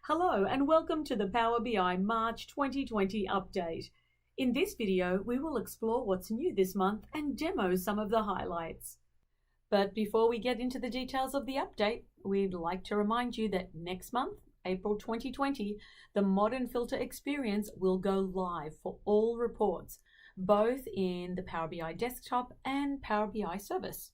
Hello and welcome to the Power BI March 2020 update. In this video, we will explore what's new this month and demo some of the highlights. But before we get into the details of the update, we'd like to remind you that next month, April 2020, the modern filter experience will go live for all reports, both in the Power BI desktop and Power BI service.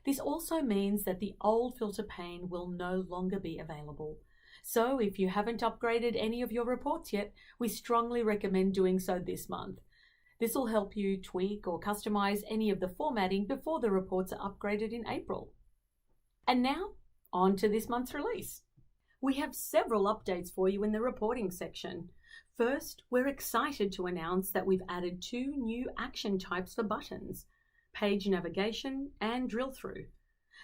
This also means that the old filter pane will no longer be available. So if you haven't upgraded any of your reports yet, we strongly recommend doing so this month. This will help you tweak or customize any of the formatting before the reports are upgraded in April. And now, on to this month's release. We have several updates for you in the reporting section. First, we're excited to announce that we've added 2 new action types for buttons, page navigation and drill through.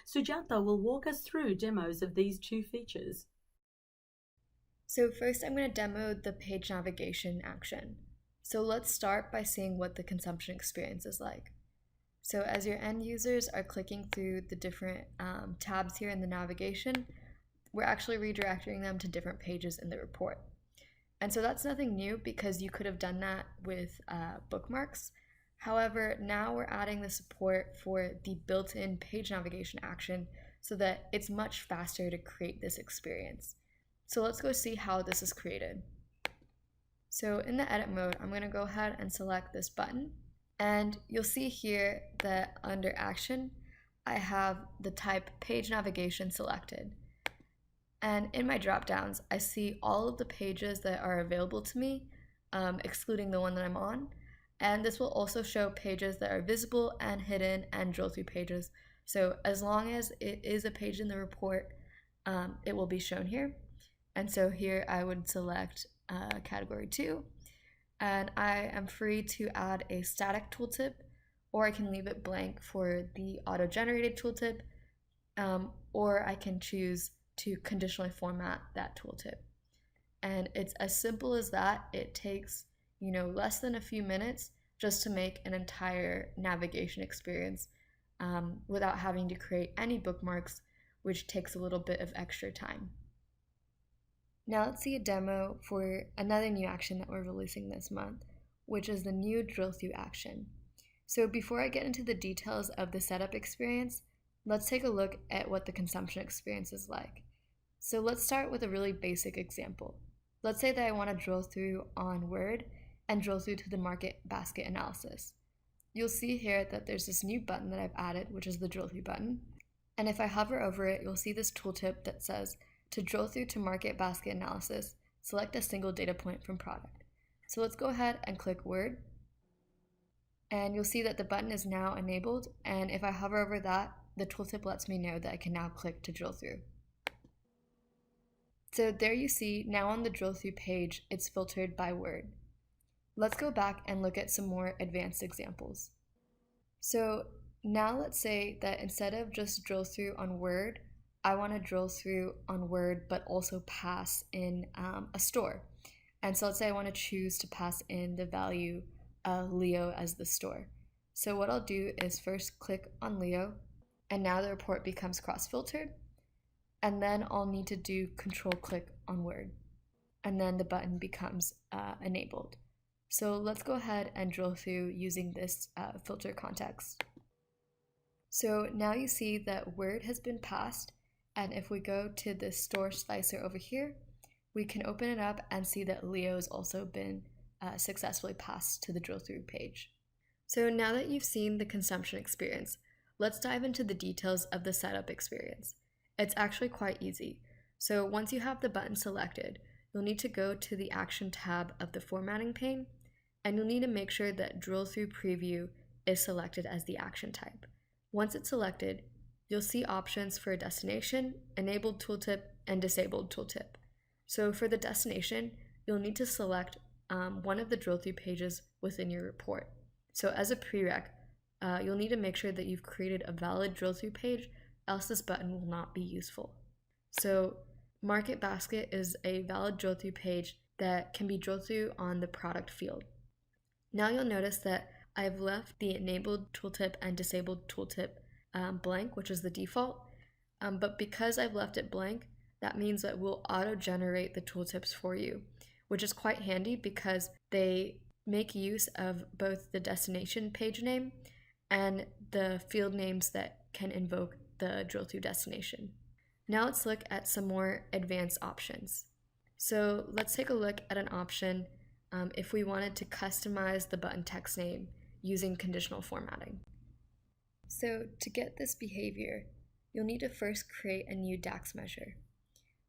Sujatha will walk us through demos of these 2 features. So first I'm going to demo the page navigation action. So let's start by seeing what the consumption experience is like. So as your end users are clicking through the different tabs here in the navigation, we're actually redirecting them to different pages in the report. And so that's nothing new because you could have done that with bookmarks. However, now we're adding the support for the built-in page navigation action so that it's much faster to create this experience. So let's go see how this is created. So in the edit mode, I'm going to go ahead and select this button. And you'll see here that under action, I have the type page navigation selected. And in my dropdowns, I see all of the pages that are available to me, excluding the one that I'm on. And this will also show pages that are visible and hidden and drill through pages. So as long as it is a page in the report, it will be shown here. And so here I would select category 2, and I am free to add a static tooltip, or I can leave it blank for the auto-generated tooltip, or I can choose to conditionally format that tooltip. And it's as simple as that. It takes, less than a few minutes just to make an entire navigation experience without having to create any bookmarks, which takes a little bit of extra time. Now let's see a demo for another new action that we're releasing this month, which is the new drill through action. So before I get into the details of the setup experience, let's take a look at what the consumption experience is like. So let's start with a really basic example. Let's say that I want to drill through on Word and drill through to the market basket analysis. You'll see here that there's this new button that I've added, which is the drill through button. And if I hover over it, you'll see this tooltip that says, to drill through to market basket analysis, select a single data point from product. So let's go ahead and click Word. And you'll see that the button is now enabled. And if I hover over that, the tooltip lets me know that I can now click to drill through. So there you see, now on the drill through page, it's filtered by word. Let's go back and look at some more advanced examples. So now let's say that instead of just drill through on Word, I want to drill through on Word, but also pass in a store. And so let's say I want to choose to pass in the value Leo as the store. So what I'll do is first click on Leo, and now the report becomes cross-filtered. And then I'll need to do Control-click on Word, and then the button becomes enabled. So let's go ahead and drill through using this filter context. So now you see that Word has been passed. And if we go to the store slicer over here, we can open it up and see that Leo has also been successfully passed to the drill through page. So now that you've seen the consumption experience, let's dive into the details of the setup experience. It's actually quite easy. So once you have the button selected, you'll need to go to the Action tab of the formatting pane, and you'll need to make sure that drill through preview is selected as the action type. Once it's selected, you'll see options for destination, enabled tooltip, and disabled tooltip. So for the destination, you'll need to select one of the drill through pages within your report. So as a prereq, you'll need to make sure that you've created a valid drill through page, else this button will not be useful. So market basket is a valid drill through page that can be drilled through on the product field. Now you'll notice that I've left the enabled tooltip and disabled tooltip blank, which is the default, but because I've left it blank, that means that we'll auto-generate the tooltips for you, which is quite handy because they make use of both the destination page name and the field names that can invoke the drill to destination. Now let's look at some more advanced options. So let's take a look at an option if we wanted to customize the button text name using conditional formatting. So to get this behavior, you'll need to first create a new DAX measure.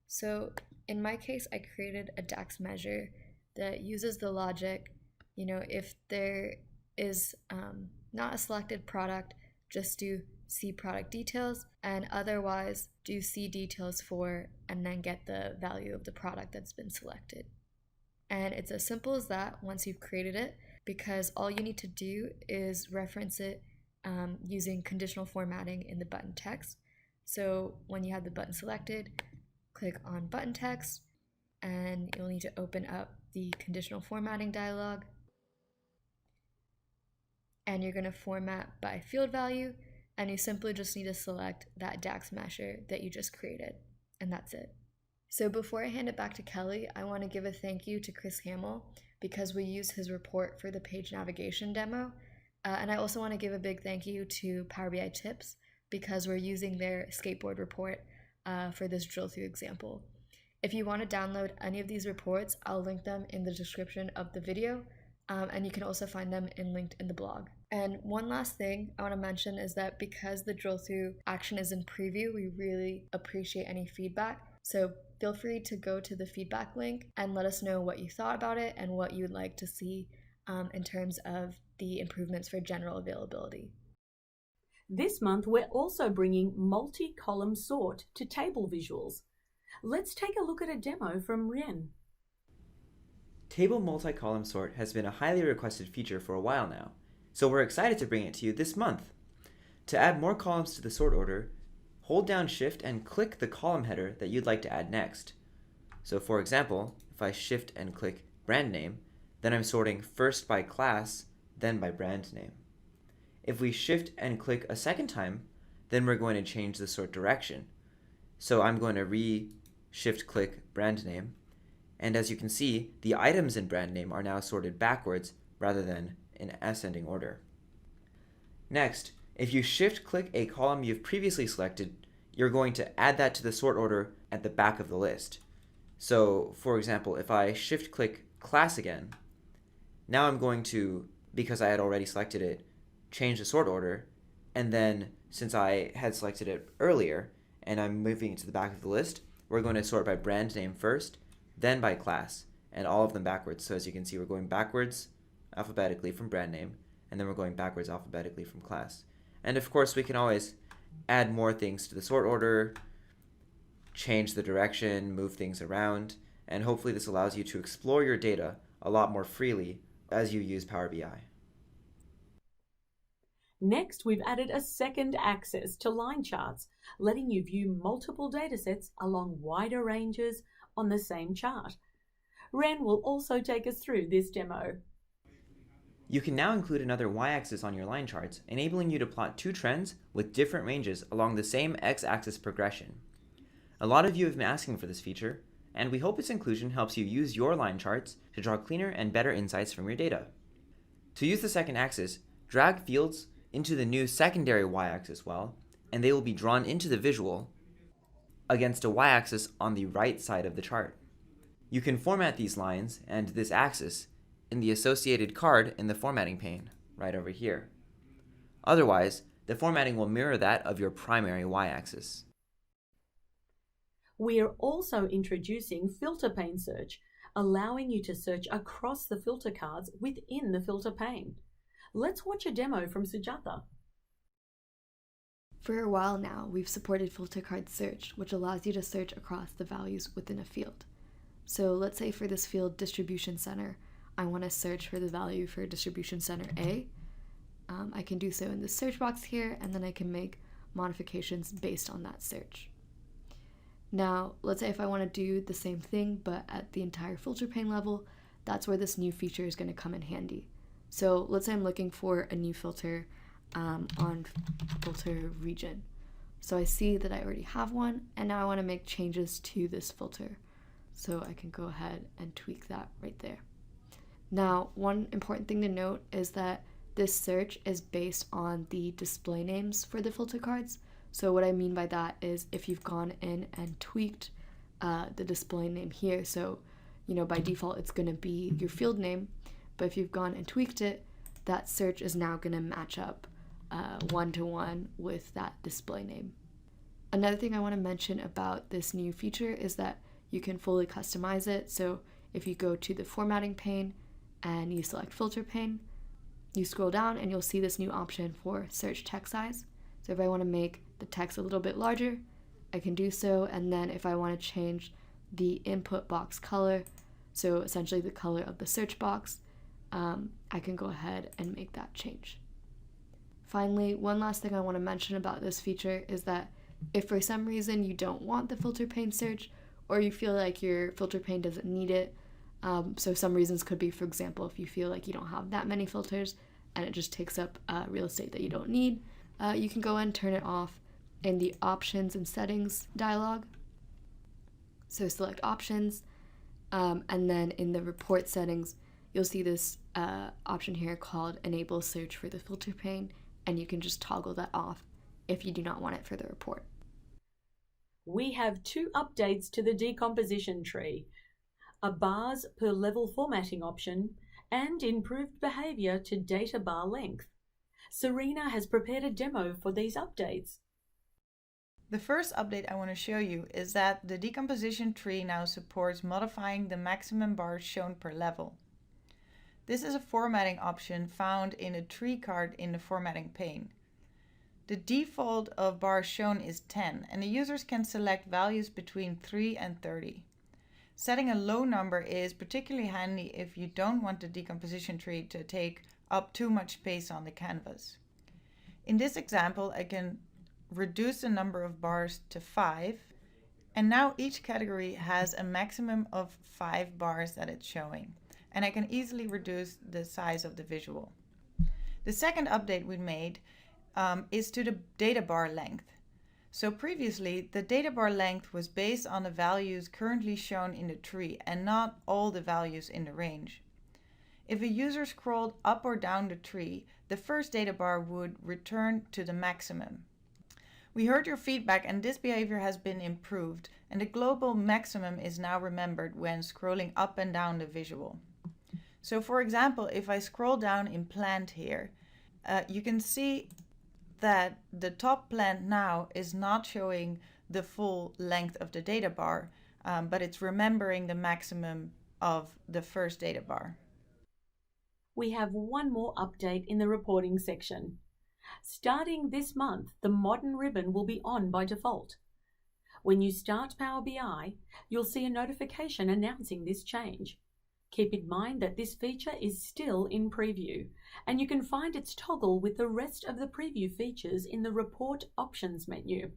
So in my case, I created a DAX measure that uses the logic, if there is not a selected product, just do see product details, and otherwise do see details for, and then get the value of the product that's been selected. And it's as simple as that once you've created it, because all you need to do is reference it using conditional formatting in the button text. So when you have the button selected, click on button text, and you'll need to open up the conditional formatting dialog. And you're going to format by field value, and you simply just need to select that DAX measure that you just created, and that's it. So before I hand it back to Kelly, I want to give a thank you to Chris Hamill because we used his report for the page navigation demo. And I also want to give a big thank you to Power BI Tips because we're using their skateboard report for this drill through example. If you want to download any of these reports, I'll link them in the description of the video, and you can also find them linked in the blog. And one last thing I want to mention is that because the drill through action is in preview, we really appreciate any feedback. So feel free to go to the feedback link and let us know what you thought about it and what you would like to see in terms of the improvements for general availability. This month, we're also bringing MultiColumn Sort to table visuals. Let's take a look at a demo from Ren. Table MultiColumn Sort has been a highly requested feature for a while now, so we're excited to bring it to you this month. To add more columns to the sort order, hold down Shift and click the column header that you'd like to add next. So for example, if I Shift and click brand name, then I'm sorting first by class, then by brand name. If we Shift and click a second time, then we're going to change the sort direction. So I'm going to Shift click brand name, and as you can see, the items in brand name are now sorted backwards rather than in ascending order. Next, if you Shift click a column you've previously selected, you're going to add that to the sort order at the back of the list. So for example, if I Shift click class again, now I'm going to, because I had already selected it, change the sort order, and then since I had selected it earlier and I'm moving it to the back of the list, we're going to sort by brand name first, then by class, and all of them backwards. So as you can see, we're going backwards alphabetically from brand name, and then we're going backwards alphabetically from class. And of course, we can always add more things to the sort order, change the direction, move things around, and hopefully this allows you to explore your data a lot more freely as you use Power BI. Next, we've added a second axis to line charts, letting you view multiple datasets along wider ranges on the same chart. Ren will also take us through this demo. You can now include another y-axis on your line charts, enabling you to plot two trends with different ranges along the same x-axis progression. A lot of you have been asking for this feature, and we hope its inclusion helps you use your line charts to draw cleaner and better insights from your data. To use the second axis, drag fields into the new secondary y-axis well, and they will be drawn into the visual against a y-axis on the right side of the chart. You can format these lines and this axis in the associated card in the formatting pane, right over here. Otherwise, the formatting will mirror that of your primary y-axis. We are also introducing filter pane search, allowing you to search across the filter cards within the filter pane. Let's watch a demo from Sujatha. For a while now, we've supported filter card search, which allows you to search across the values within a field. So let's say for this field distribution center, I want to search for the value for distribution center A. I can do so in the search box here, and then I can make modifications based on that search. Now, let's say if I want to do the same thing, but at the entire filter pane level, that's where this new feature is going to come in handy. So let's say I'm looking for a new filter on filter region. So I see that I already have one, and now I want to make changes to this filter. So I can go ahead and tweak that right there. Now, one important thing to note is that this search is based on the display names for the filter cards. So what I mean by that is if you've gone in and tweaked the display name here, so by default it's going to be your field name, but if you've gone and tweaked it, that search is now going to match up one-to-one with that display name. Another thing I want to mention about this new feature is that you can fully customize it. So if you go to the formatting pane and you select filter pane, you scroll down and you'll see this new option for search text size. So if I want to make the text a little bit larger, I can do so. And then if I want to change the input box color, so essentially the color of the search box, I can go ahead and make that change. Finally, one last thing I want to mention about this feature is that if for some reason you don't want the filter pane search, or you feel like your filter pane doesn't need it, so some reasons could be, for example, if you feel like you don't have that many filters and it just takes up real estate that you don't need, you can go and turn it off in the Options and Settings dialog. So select Options, and then in the Report settings, you'll see this option here called Enable Search for the filter pane, and you can just toggle that off if you do not want it for the report. We have 2 updates to the decomposition tree, a bars per level formatting option, and improved behavior to data bar length. Serena has prepared a demo for these updates. The first update I want to show you is that the decomposition tree now supports modifying the maximum bars shown per level. This is a formatting option found in a tree card in the formatting pane. The default of bars shown is 10, and the users can select values between 3 and 30. Setting a low number is particularly handy if you don't want the decomposition tree to take up too much space on the canvas. In this example, I can reduce the number of bars to 5, and now each category has a maximum of 5 bars that it's showing, and I can easily reduce the size of the visual. The second update we made is to the data bar length. So previously, the data bar length was based on the values currently shown in the tree and not all the values in the range. If a user scrolled up or down the tree, the first data bar would return to the maximum. We heard your feedback and this behavior has been improved, and the global maximum is now remembered when scrolling up and down the visual. So for example, if I scroll down in plant here, you can see that the top plant now is not showing the full length of the data bar, but it's remembering the maximum of the first data bar. We have one more update in the reporting section. Starting this month, the modern ribbon will be on by default. When you start Power BI, you'll see a notification announcing this change. Keep in mind that this feature is still in preview, and you can find its toggle with the rest of the preview features in the Report Options menu.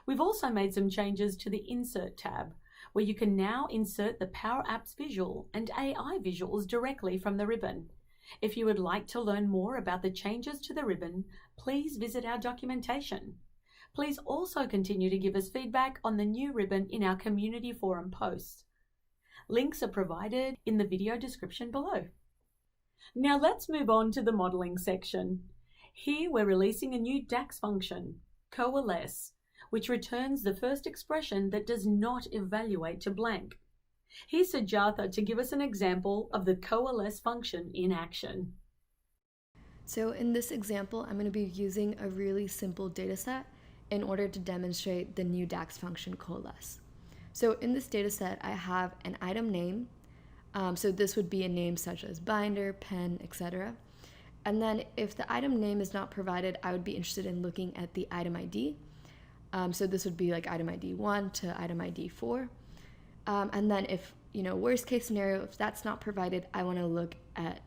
We've also made some changes to the Insert tab, where you can now insert the Power Apps visual and AI visuals directly from the ribbon. If you would like to learn more about the changes to the ribbon, please visit our documentation. Please also continue to give us feedback on the new ribbon in our community forum posts. Links are provided in the video description below. Now let's move on to the modeling section. Here we're releasing a new DAX function, coalesce, which returns the first expression that does not evaluate to blank. Here's Sujatha to give us an example of the coalesce function in action. So in this example, I'm going to be using a really simple dataset in order to demonstrate the new DAX function coalesce. So in this dataset, I have an item name. So this would be a name such as binder, pen, etc. And then if the item name is not provided, I would be interested in looking at the item ID. So this would be like item ID 1 to item ID 4. And then if, worst case scenario, if that's not provided, I want to look at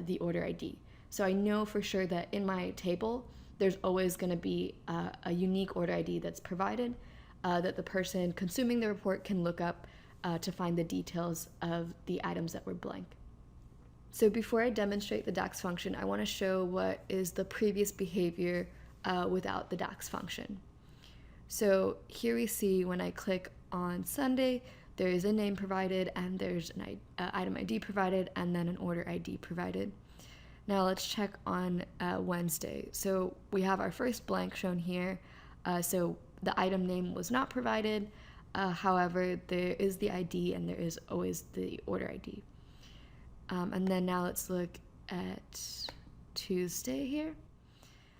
the order ID. So I know for sure that in my table, there's always going to be a unique order ID that's provided that the person consuming the report can look up to find the details of the items that were blank. So before I demonstrate the DAX function, I want to show what is the previous behavior without the DAX function. So here we see when I click on Sunday, there is a name provided and there's an item ID provided and then an order ID provided. Now let's check on Wednesday. So we have our first blank shown here. So the item name was not provided. However, there is the ID and there is always the order ID. And then now let's look at Tuesday here.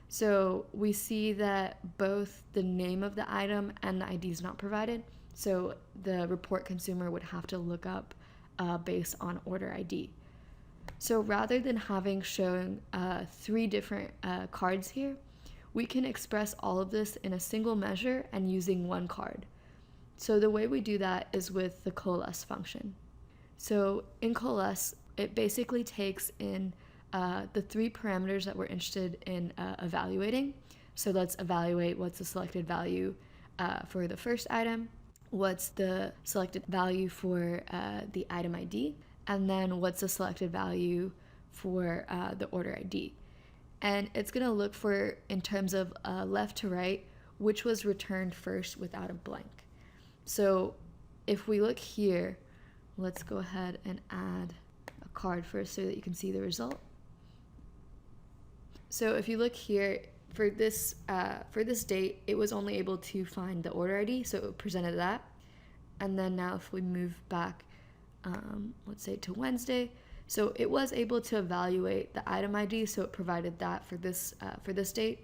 So we see that both the name of the item and the ID is not provided. So the report consumer would have to look up based on order ID. So rather than having shown 3 different cards here, we can express all of this in a single measure and using one card. So the way we do that is with the coalesce function. So in coalesce, it basically takes in the 3 parameters that we're interested in evaluating. So let's evaluate what's the selected value for the first item, what's the selected value for the item ID, and then what's the selected value for the order ID. And it's going to look for, in terms of left to right, which was returned first without a blank. So if we look here, let's go ahead and add a card first so that you can see the result. So if you look here, for this date, it was only able to find the order ID, so it presented that. And then now if we move back, let's say to Wednesday, so it was able to evaluate the item ID, so it provided that for this date.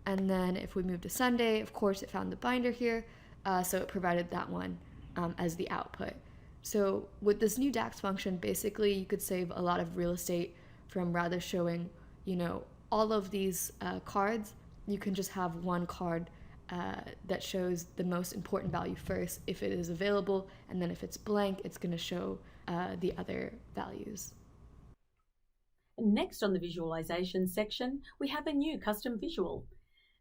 And then if we move to Sunday, of course, it found the binder here, so it provided that one as the output. So with this new DAX function, basically you could save a lot of real estate from rather showing, all of these cards. You can just have one card that shows the most important value first if it is available, and then if it's blank, it's going to show the other values. Next on the visualization section, we have a new custom visual,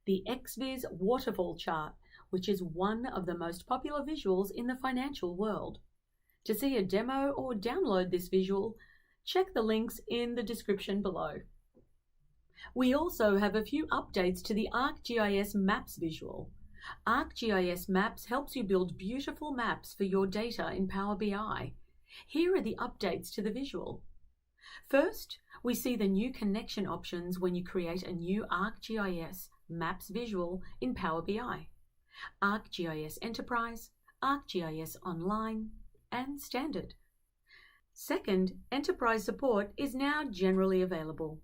the XViz waterfall chart, which is one of the most popular visuals in the financial world. To see a demo or download this visual, check the links in the description below. We also have a few updates to the ArcGIS Maps visual. ArcGIS Maps helps you build beautiful maps for your data in Power BI. Here are the updates to the visual. First, we see the new connection options when you create a new ArcGIS Maps visual in Power BI. ArcGIS Enterprise, ArcGIS Online, and Standard. Second, Enterprise support is now generally available.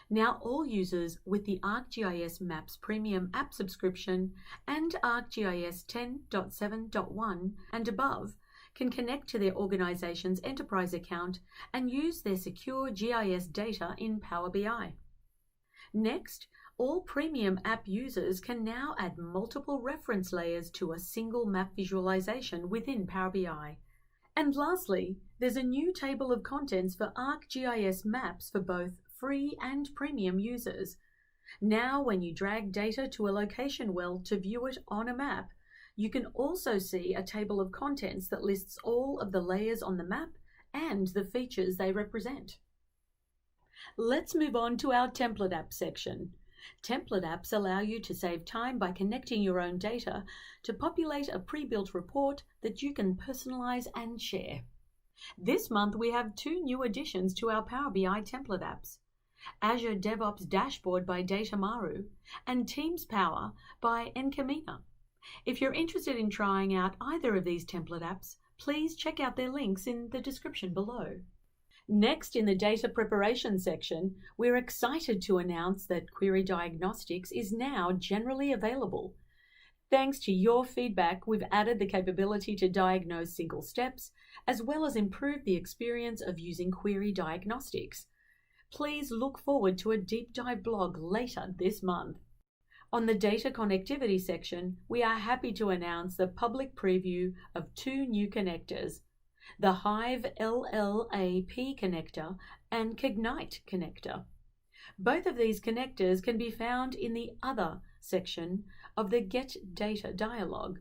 Now all users with the ArcGIS Maps Premium app subscription and ArcGIS 10.7.1 and above can connect to their organization's enterprise account and use their secure GIS data in Power BI. Next, all premium app users can now add multiple reference layers to a single map visualization within Power BI. And lastly, there's a new table of contents for ArcGIS Maps for both free and premium users. Now, when you drag data to a location well to view it on a map, you can also see a table of contents that lists all of the layers on the map and the features they represent. Let's move on to our template app section. Template apps allow you to save time by connecting your own data to populate a pre-built report that you can personalize and share. This month we have 2 new additions to our Power BI template apps: Azure DevOps Dashboard by Datamaru and Teams Power by Encamina. If you're interested in trying out either of these template apps, please check out their links in the description below. Next, in the data preparation section, we're excited to announce that Query Diagnostics is now generally available. Thanks to your feedback, we've added the capability to diagnose single steps, as well as improve the experience of using Query Diagnostics. Please look forward to a deep dive blog later this month. On the data connectivity section, we are happy to announce the public preview of 2 new connectors, the Hive LLAP connector and Cognite connector. Both of these connectors can be found in the Other section of the Get Data dialog.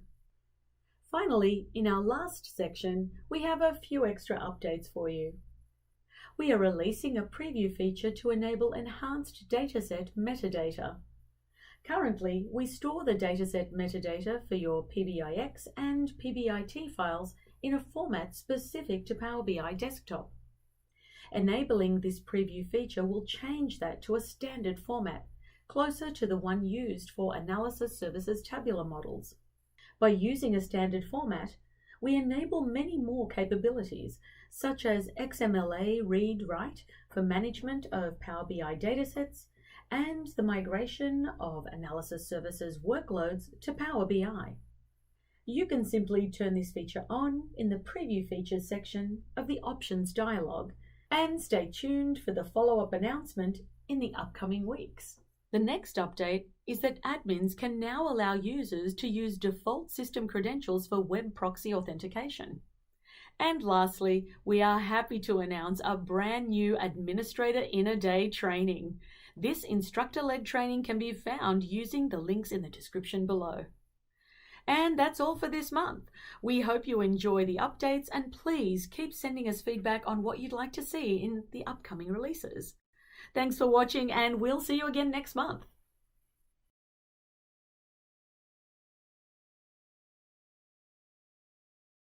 Finally, in our last section, we have a few extra updates for you. We are releasing a preview feature to enable enhanced dataset metadata. Currently, we store the dataset metadata for your PBIX and PBIT files in a format specific to Power BI Desktop. Enabling this preview feature will change that to a standard format, closer to the one used for analysis services tabular models. By using a standard format, we enable many more capabilities, such as XMLA read-write for management of Power BI datasets, and the migration of analysis services workloads to Power BI. You can simply turn this feature on in the Preview Features section of the Options dialog, and stay tuned for the follow-up announcement in the upcoming weeks. The next update is that admins can now allow users to use default system credentials for web proxy authentication. And lastly, we are happy to announce a brand new Administrator in a Day training. This instructor-led training can be found using the links in the description below. And that's all for this month. We hope you enjoy the updates, and please keep sending us feedback on what you'd like to see in the upcoming releases. Thanks for watching, and we'll see you again next month.